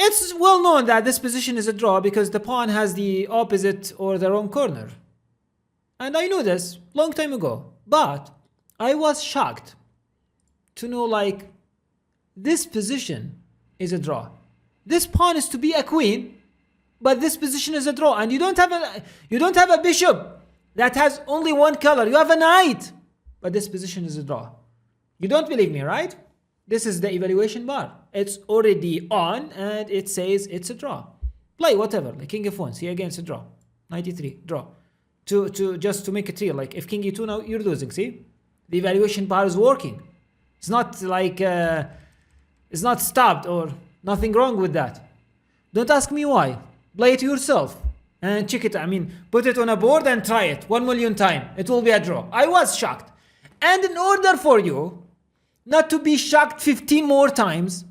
It's well known that this position is a draw because the pawn has the opposite or the wrong corner. And I knew this long time ago. But I was shocked to know like this position is a draw. This pawn is to be a queen, but this position is a draw. And you don't have a bishop that has only one color. You have a knight, but this position is a draw. You don't believe me, right? This is the evaluation bar. It's already on and it says it's a draw. Play whatever, like king f1. See, again, it's a draw. 93, draw. Just to make it real, like if king e2 now, you're losing, see? The evaluation bar is working. It's not like, it's not stopped or nothing wrong with that. Don't ask me why. Play it yourself and check it. I mean, put it on a board and try it 1 million times. It will be a draw. I was shocked. And in order for you not to be shocked 15 more times,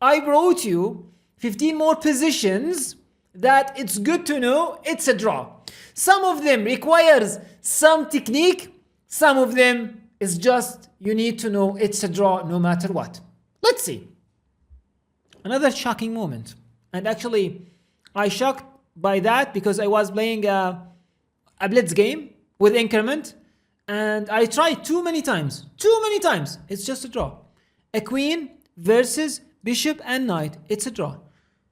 I brought you 15 more positions that it's good to know it's a draw. Some of them requires some technique. Some of them is just you need to know it's a draw no matter what. Let's see. Another shocking moment. And actually, I shocked by that because I was playing a blitz game with increment. And I tried too many times. It's just a draw. A queen versus bishop and knight. It's a draw.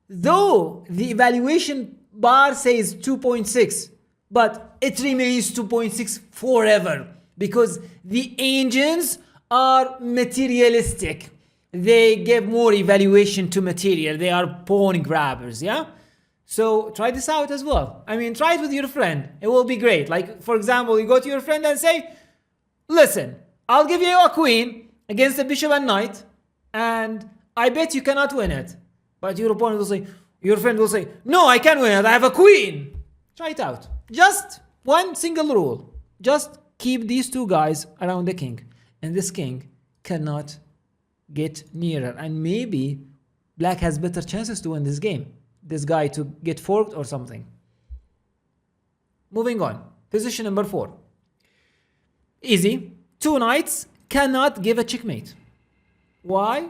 Though the evaluation bar says 2.6, but it remains 2.6 forever because the engines are materialistic. They give more evaluation to material. They are pawn grabbers, yeah? So try this out as well. I mean, try it with your friend. It will be great. Like, for example, you go to your friend and say, listen, I'll give you a queen against a bishop and knight, and I bet you cannot win it. But your opponent will say, your friend will say, no, I can win it. I have a queen. Try it out. Just one single rule. Just keep these two guys around the king. And this king cannot get nearer. And maybe black has better chances to win this game. This guy to get forked or something. Moving on. Position number 4. Easy. 2 knights cannot give a checkmate. Why?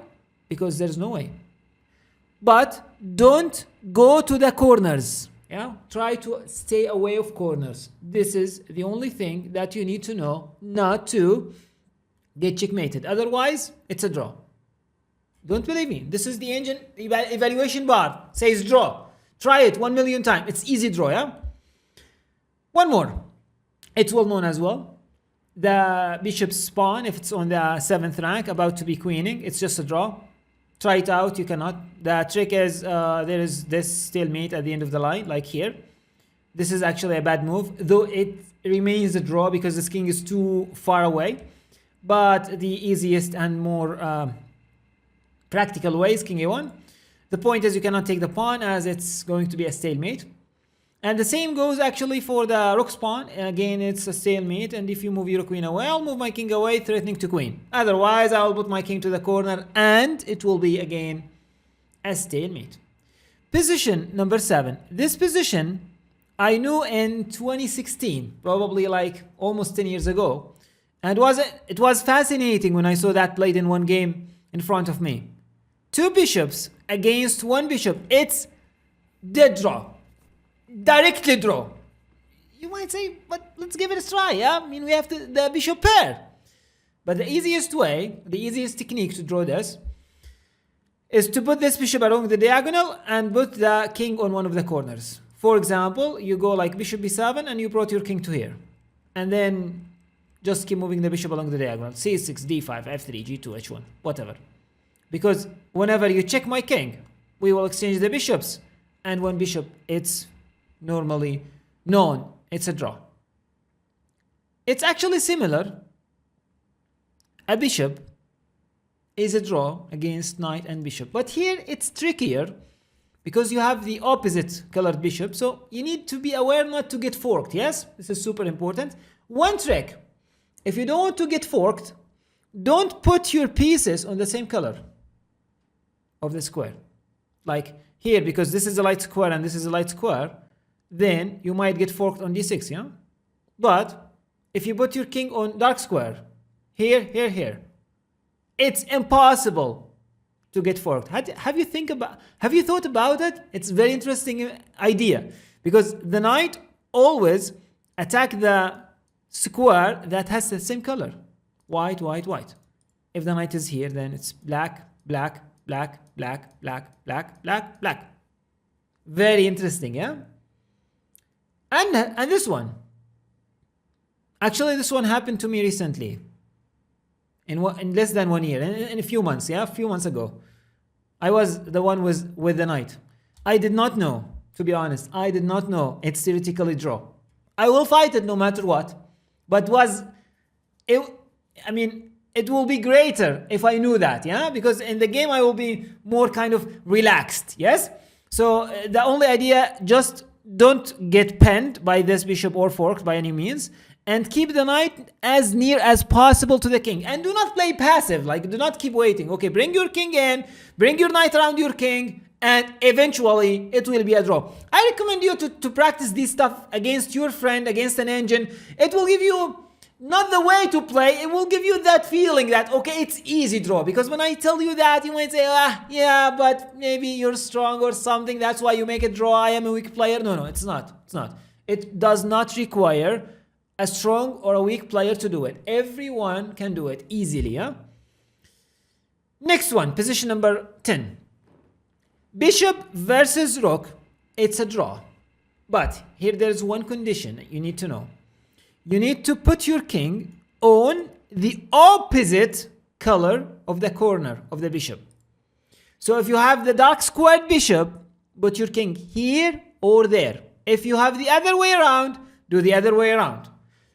Because there's no way. But don't go to the corners. Yeah? Try to stay away of corners. This is the only thing that you need to know not to get checkmated. Otherwise, it's a draw. Don't believe me. This is the engine evaluation bar. Says draw. Try it 1 million times. It's easy draw, yeah? One more. It's well known as well. The bishop's pawn, if it's on the 7th rank, about to be queening, it's just a draw. Try it out. You cannot. The trick is there is this stalemate at the end of the line, like here. This is actually a bad move, though it remains a draw because this king is too far away. But the easiest and more practical way is king a1. The point is you cannot take the pawn as it's going to be a stalemate. And the same goes actually for the rook's pawn. Again, it's a stalemate. And if you move your queen away, I'll move my king away, threatening to queen. Otherwise, I'll put my king to the corner and it will be again a stalemate. Position number 7. This position I knew in 2016, probably like almost 10 years ago. And it was fascinating when I saw that played in one game in front of me. 2 bishops against 1 bishop. It's dead draw. Directly draw. You might say, but let's give it a try, yeah? I mean, we have the bishop pair. But the easiest way, the easiest technique to draw this is to put this bishop along the diagonal and put the king on one of the corners. For example, you go like bishop b7 and you brought your king to here. And then just keep moving the bishop along the diagonal. c6, d5, f3, g2, h1, whatever. Because whenever you check my king, we will exchange the bishops. And one bishop, it's normally known. It's a draw. It's actually similar. A bishop is a draw against knight and bishop. But here it's trickier because you have the opposite colored bishop. So you need to be aware not to get forked. Yes, this is super important. One trick. If you don't want to get forked, don't put your pieces on the same color of the square. Like here, because this is a light square and this is a light square, then you might get forked on d6, yeah? But if you put your king on dark square, here, here, here, it's impossible to get forked. Have you thought about it? It's a very interesting idea, because the knight always attack the square that has the same color. White, white, white. If the knight is here, then it's black, black, black, black, black, black, black, black. Very interesting, yeah? And this one. Actually, this one happened to me recently. In less than 1 year, in a few months, yeah, a few months ago. I was the one with the knight. I did not know, to be honest. I did not know it's theoretically draw. I will fight it no matter what. But it will be greater if I knew that, yeah? Because in the game I will be more kind of relaxed, yes? So the only idea, just don't get penned by this bishop or forked by any means, and keep the knight as near as possible to the king. And do not play passive, like do not keep waiting. Okay, bring your king in, bring your knight around your king, and eventually it will be a draw. I recommend you to practice this stuff against your friend, against an engine. It will give you not the way to play, it will give you that feeling that, okay, it's easy draw. Because when I tell you that, you might say, yeah, but maybe you're strong or something, that's why you make it draw, I am a weak player. No, it's not. It does not require a strong or a weak player to do it. Everyone can do it easily, yeah? Next one, position number 10. Bishop versus rook, it's a draw. But here there's one condition you need to know. You need to put your king on the opposite color of the corner of the bishop. So if you have the dark squared bishop, put your king here or there. If you have the other way around, do the other way around.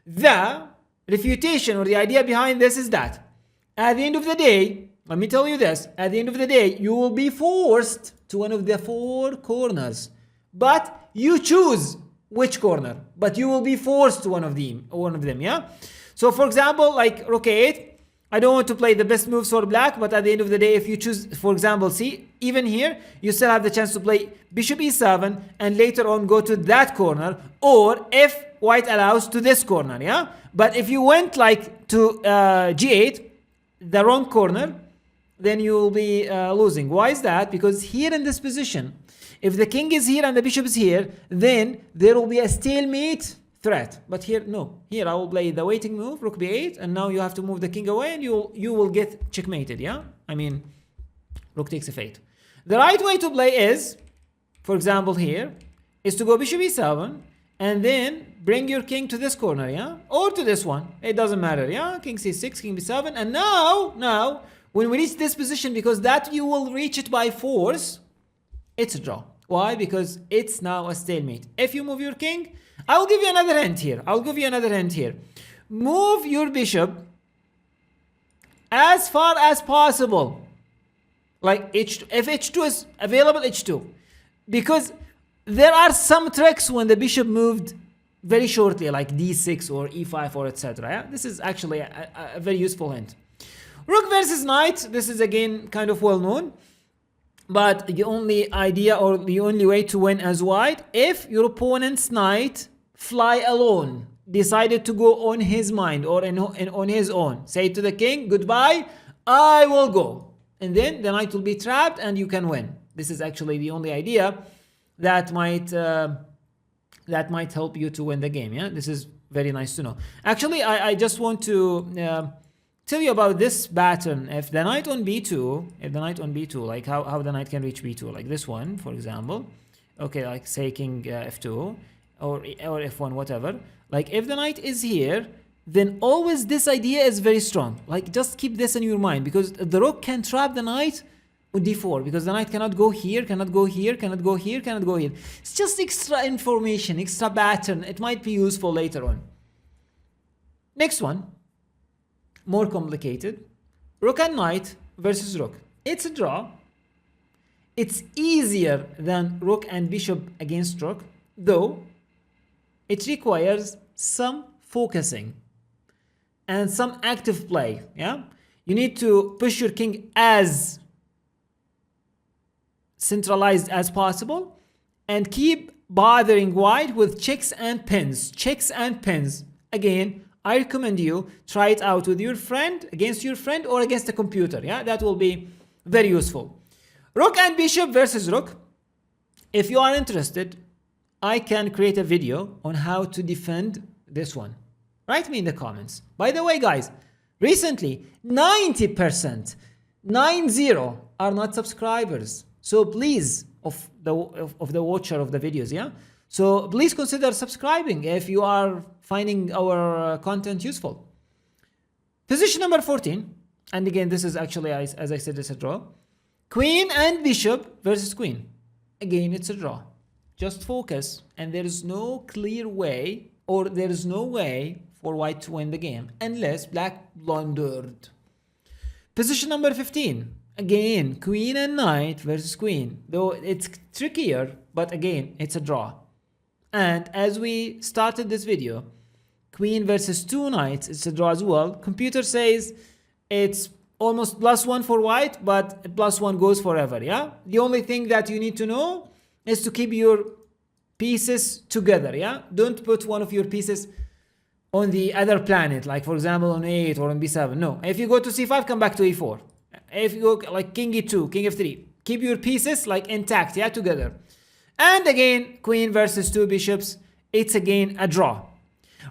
The refutation or the idea behind this is that at the end of the day, let me tell you this, at the end of the day, you will be forced to one of the 4 corners. But you choose which corner, but you will be forced to one of them, yeah? So for example, like rook 8, I don't want to play the best moves for black, but at the end of the day, if you choose, for example, see, even here, you still have the chance to play bishop e7 and later on go to that corner, or if white allows, to this corner, yeah? But if you went like to g8, the wrong corner, then you will be losing. Why is that? Because here in this position, if the king is here and the bishop is here, then there will be a stalemate threat. But here, no. Here I will play the waiting move, rook b8, and now you have to move the king away and you will get checkmated, yeah? I mean, rook takes f8. The right way to play is, for example here, is to go bishop e7, and then bring your king to this corner, yeah? Or to this one. It doesn't matter, yeah? King c6, king b7, and now, when we reach this position, because that you will reach it by force, it's a draw. Why? Because it's now a stalemate. If you move your king, I will give you another hint here. Move your bishop as far as possible. Like h2. If h2 is available, h2. Because there are some tricks when the bishop moved very shortly, like d6 or e5 or etc. Yeah? This is actually a very useful hint. Rook versus knight. This is again kind of well known. But the only idea or the only way to win as white, if your opponent's knight fly alone, decided to go on his mind or on his own, say to the king, goodbye, I will go. And then the knight will be trapped and you can win. This is actually the only idea that might help you to win the game. Yeah, this is very nice to know. Actually, I just want to tell you about this pattern. If the knight on b2, like how the knight can reach b2, like this one, for example. Okay, like say king f2 or f1, whatever. Like if the knight is here, then always this idea is very strong. Like just keep this in your mind, because the rook can trap the knight on d4, because the knight cannot go here, cannot go here, cannot go here, cannot go here. It's just extra information, extra pattern. It might be useful later on. Next one. More complicated. Rook and knight versus rook. It's a draw. It's easier than rook and bishop against rook, though it requires some focusing and some active play. Yeah, you need to push your king as centralized as possible and keep bothering white with checks and pins. Checks and pins. Again, I recommend you try it out with your friend, against your friend, or against the computer. Yeah, that will be Very useful. Rook and bishop versus rook. If you are interested, I can create a video on how to defend this one. Write me in the comments. By the way, guys, recently 90%, 90 are not subscribers. So please, of the watcher of the videos, yeah? So please consider subscribing if you are finding our content useful. Position number 14, and again, this is actually, as I said, it's a draw. Queen and bishop versus queen. Again, it's a draw. Just focus, and there is no clear way, or there is no way for white to win the game unless black blundered. Position number 15. Again, queen and knight versus queen. Though it's trickier, but again, it's a draw. And as we started this video, queen versus two knights, it's a draw as well. Computer says it's almost +1 for white, but +1 goes forever, yeah? The only thing that you need to know is to keep your pieces together, yeah? Don't put one of your pieces on the other planet, like for example on a8 or on b7. No, if you go to c5, come back to e4. If you go like king e2, king f3, keep your pieces like intact, yeah, together. And again, queen versus two bishops, it's again a draw.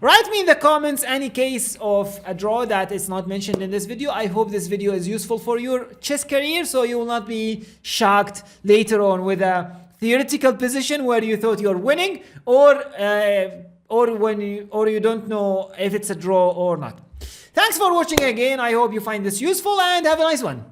Write me in the comments any case of a draw that is not mentioned in this video. I hope this video is useful for your chess career, so you will not be shocked later on with a theoretical position where you thought you're winning, or you don't know if it's a draw or not. Thanks for watching again. I hope you find this useful and have a nice one.